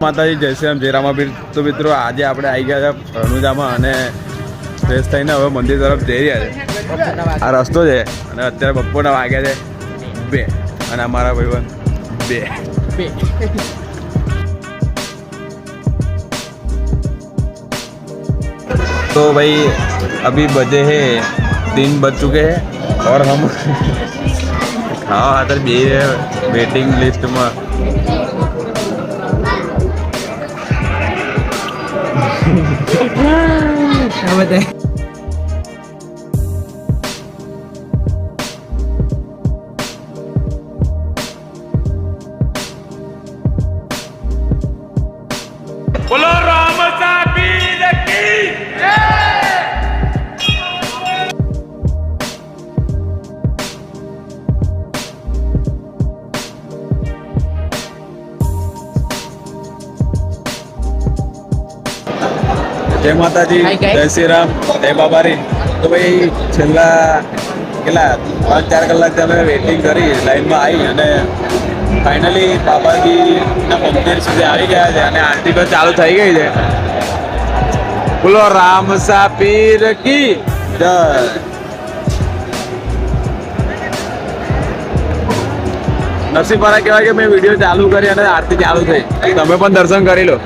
માતાજી જય શ્રી રામ જય રામાપીર. તો મિત્રો આજે આપણે આવી ગયા છે રણુજામાં અને ફ્રેશ થઈને હવે મંદિર તરફ જઈ રહ્યા છે. આ રસ્તો છે અને અત્યારે બપોરના વાગ્યા છે 2 અને અમારા ભાઈબંધ 2. तो भाई अभी बजे हैं 3 बज चुके हैं और हम खावा खातर बे वेटिंग लिस्ट में. क्या बताए बोलो राम साबीर की. जय माताजी जय श्री राम जय बाबारी. तो भाई छेल्ला કેટલા 3-4 કલાકથી અમે વેઇટિંગ કરી લાઈનમાં આવી અને ફાઇનલી બાબાજીના મંદિર સુધી આવી ગયા છે અને આરતી પણ ચાલુ થઈ ગઈ છે. બોલો રામ સાપીર કી જય. નસીબવાળા કહેવાય કે મેં વિડીયો ચાલુ કરી અને આરતી ચાલુ થઈ. તમે પણ દર્શન કરી લો.